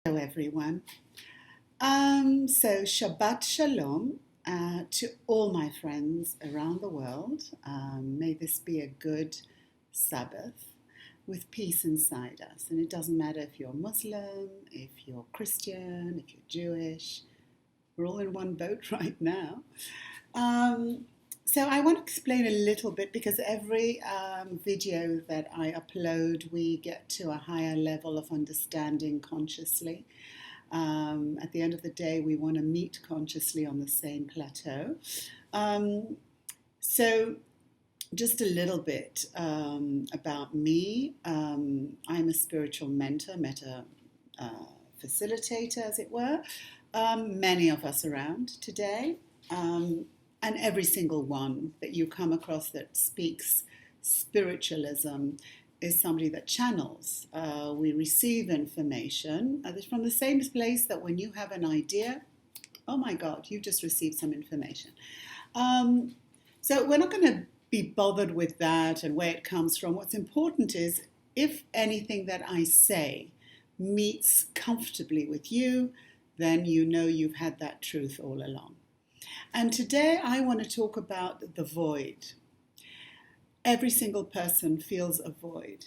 Hello, everyone. So Shabbat Shalom to all my friends around the world. May this be a good Sabbath with peace inside us. And it doesn't matter if you're Muslim, if you're Christian, if you're Jewish. We're all in one boat right now. Um, so I want to explain a little bit because every video that I upload, we get to a higher level of understanding consciously. At the end of the day, we want to meet consciously on the same plateau. Um, so just a little bit about me. I'm a spiritual mentor, meta facilitator, as it were. Many of us around today. And every single one that you come across that speaks spiritualism is somebody that channels. We receive information from the same place that when you have an idea, oh my God, you just received some information. So we're not going to be bothered with that and where it comes from. What's important is if anything that I say meets comfortably with you, then you know you've had that truth all along. And today I want to talk about the void. Every single person feels a void.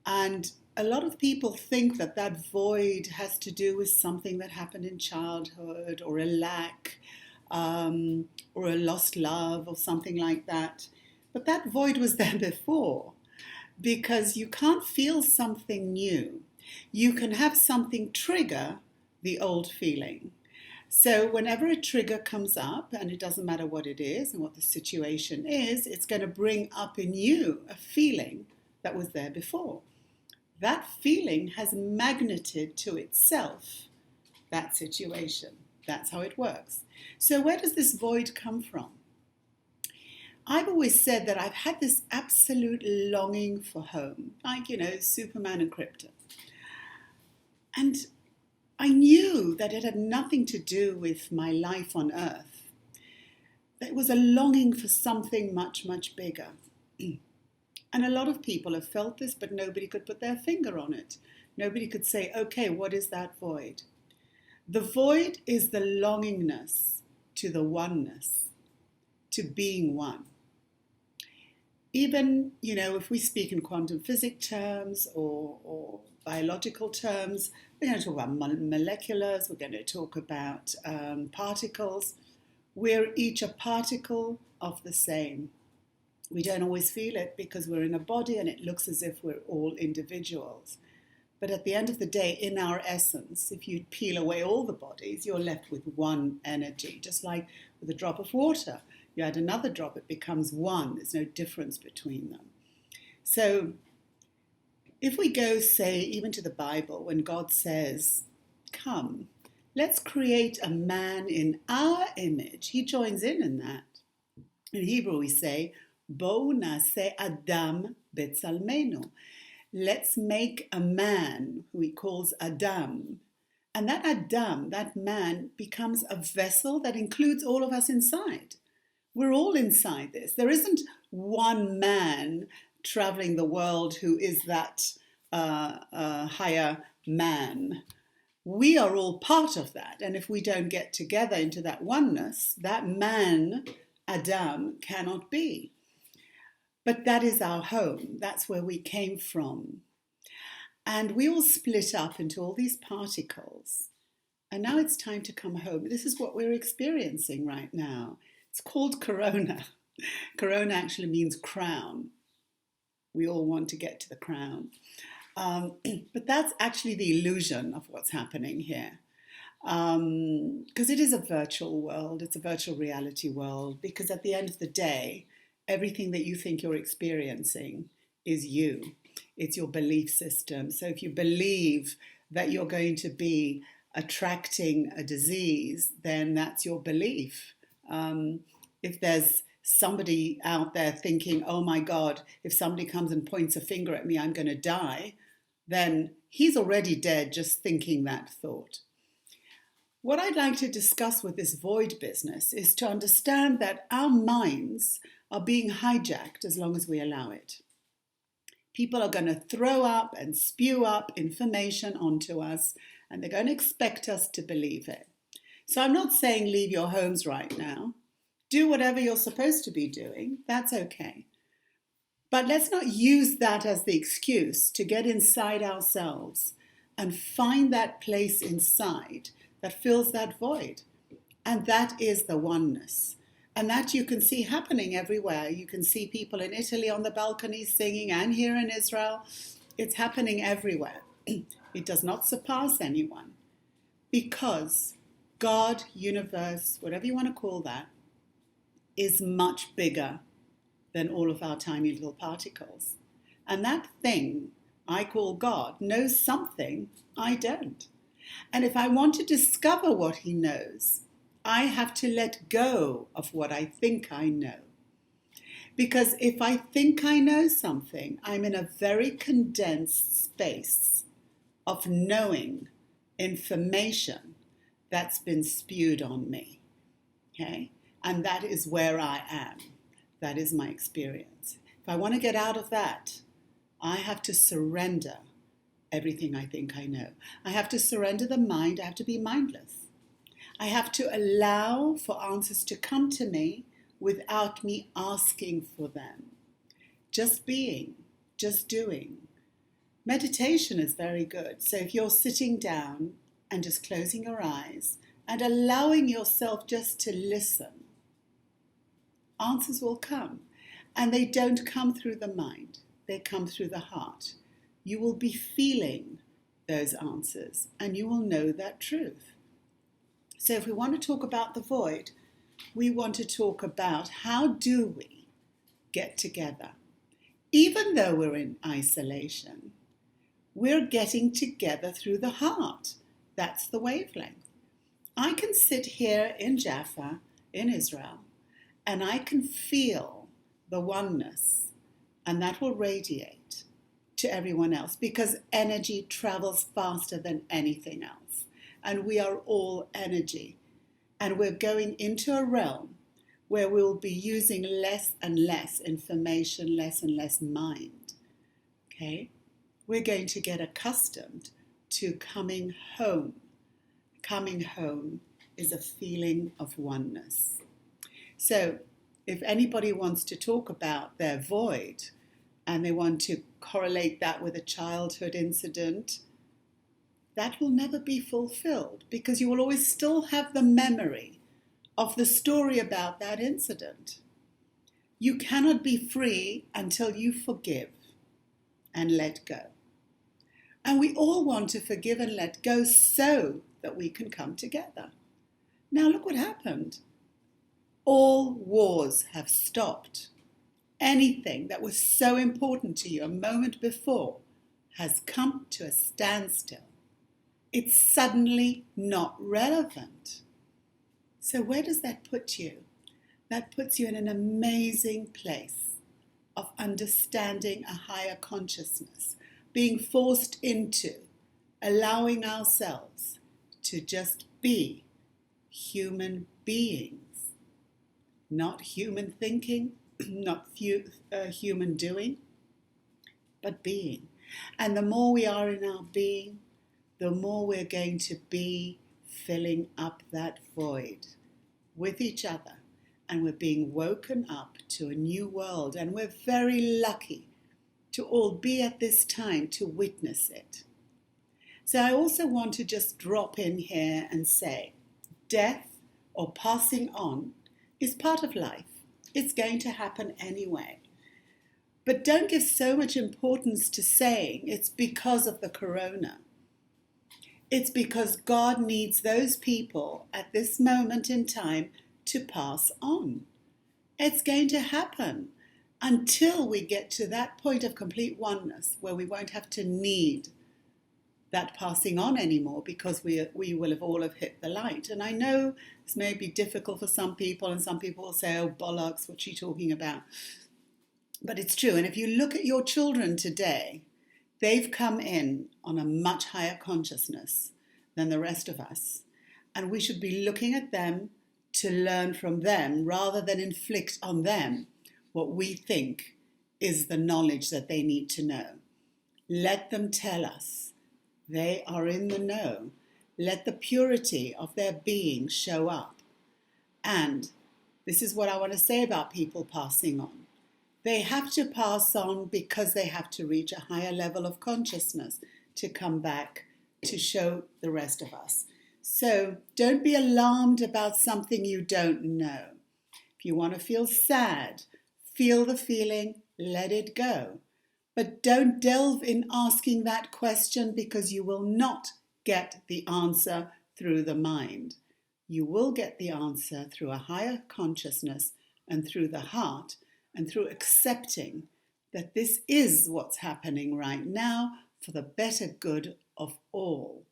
And a lot of people think that that void has to do with something that happened in childhood or a lack or a lost love or something like that. But that void was there before because you can't feel something new. You can have something trigger the old feeling. So whenever a trigger comes up, and it doesn't matter what it is and what the situation is, it's going to bring up in you a feeling that was there before. That feeling has magneted to itself that situation. That's how it works. So where does this void come from? I've always said that I've had this absolute longing for home, like, Superman and Krypton. And I knew that it had nothing to do with my life on earth. That it was a longing for something much, much bigger. And a lot of people have felt this, but nobody could put their finger on it. Nobody could say, okay, what is that void? The void is the longingness to the oneness, to being one. Even, if we speak in quantum physics terms or biological terms, we're going to talk about moleculars, we're going to talk about particles. We're each a particle of the same. We don't always feel it because we're in a body and it looks as if we're all individuals. But at the end of the day, in our essence, if you peel away all the bodies, you're left with one energy, just like with a drop of water. You add another drop, it becomes one. There's no difference between them. So if we go, say, even to the Bible, when God says, come, let's create a man in our image, he joins in that. In Hebrew we say, Bo nase Adam betzalmenu. Let's make a man who he calls Adam. And that Adam, that man, becomes a vessel that includes all of us inside. We're all inside this. There isn't one man traveling the world who is that higher man. We are all part of that. And if we don't get together into that oneness, that man, Adam, cannot be. But that is our home. That's where we came from. And we all split up into all these particles. And now it's time to come home. This is what we're experiencing right now. It's called Corona. Corona actually means crown. We all want to get to the crown. But that's actually the illusion of what's happening here. Because it is a virtual world. It's a virtual reality world. Because at the end of the day, everything that you think you're experiencing is you. It's your belief system. So if you believe that you're going to be attracting a disease, then that's your belief. If there's somebody out there thinking, oh my God, if somebody comes and points a finger at me, I'm going to die, then he's already dead just thinking that thought. What I'd like to discuss with this void business is to understand that our minds are being hijacked as long as we allow it. People are going to throw up and spew up information onto us, and they're going to expect us to believe it. So I'm not saying leave your homes right now. Do whatever you're supposed to be doing. That's okay. But let's not use that as the excuse to get inside ourselves and find that place inside that fills that void. And that is the oneness. And that you can see happening everywhere. You can see people in Italy on the balconies singing, and here in Israel. It's happening everywhere. It does not surpass anyone, because God, universe, whatever you want to call that, is much bigger than all of our tiny little particles. And that thing I call God knows something I don't. And if I want to discover what he knows, I have to let go of what I think I know. Because if I think I know something, I'm in a very condensed space of knowing information that's been spewed on me. Okay? And that is where I am. That is my experience. If I want to get out of that, I have to surrender everything I think I know. I have to surrender the mind. I have to be mindless. I have to allow for answers to come to me without me asking for them. Just being, just doing. Meditation is very good. So if you're sitting down and just closing your eyes and allowing yourself just to listen, answers will come. And they don't come through the mind. They come through the heart. You will be feeling those answers and you will know that truth. So if we want to talk about the void, we want to talk about how do we get together. Even though we're in isolation, we're getting together through the heart. That's the wavelength. I can sit here in Jaffa, in Israel, and I can feel the oneness, and that will radiate to everyone else because energy travels faster than anything else. And we are all energy. And we're going into a realm where we'll be using less and less information, less and less mind. Okay? We're going to get accustomed to coming home. Coming home is a feeling of oneness. So if anybody wants to talk about their void and they want to correlate that with a childhood incident, that will never be fulfilled because you will always still have the memory of the story about that incident. You cannot be free until you forgive and let go. And we all want to forgive and let go so that we can come together. Now look what happened. All wars have stopped. Anything that was so important to you a moment before has come to a standstill. It's suddenly not relevant. So where does that put you? That puts you in an amazing place of understanding a higher consciousness, being forced into allowing ourselves to just be human beings, not human thinking, not human doing, but being. And the more we are in our being, the more we're going to be filling up that void with each other. And we're being woken up to a new world. And we're very lucky to all be at this time to witness it. So I also want to just drop in here and say, death or passing on is part of life. It's going to happen anyway. But don't give so much importance to saying it's because of the corona. It's because God needs those people at this moment in time to pass on. It's going to happen until we get to that point of complete oneness where we won't have to need that passing on anymore because we will have all have hit the light. And I know this may be difficult for some people and some people will say, oh, bollocks, what's she talking about? But it's true. And if you look at your children today, they've come in on a much higher consciousness than the rest of us. And we should be looking at them to learn from them rather than inflict on them what we think is the knowledge that they need to know. Let them tell us. They are in the know. Let the purity of their being show up. And this is what I want to say about people passing on. They have to pass on because they have to reach a higher level of consciousness to come back to show the rest of us. So don't be alarmed about something you don't know. If you want to feel sad, feel the feeling, let it go. But don't delve in asking that question, because you will not get the answer through the mind. You will get the answer through a higher consciousness and through the heart and through accepting that this is what's happening right now for the better good of all.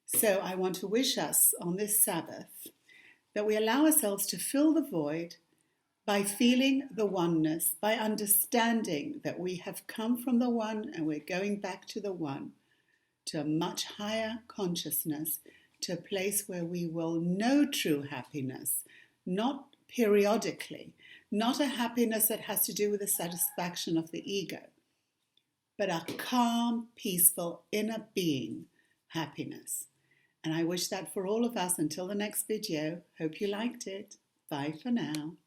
So I want to wish us on this Sabbath that we allow ourselves to fill the void by feeling the oneness, by understanding that we have come from the one and we're going back to the one, to a much higher consciousness, to a place where we will know true happiness, not periodically, not a happiness that has to do with the satisfaction of the ego, but a calm, peaceful, inner being happiness. And I wish that for all of us until the next video. Hope you liked it. Bye for now.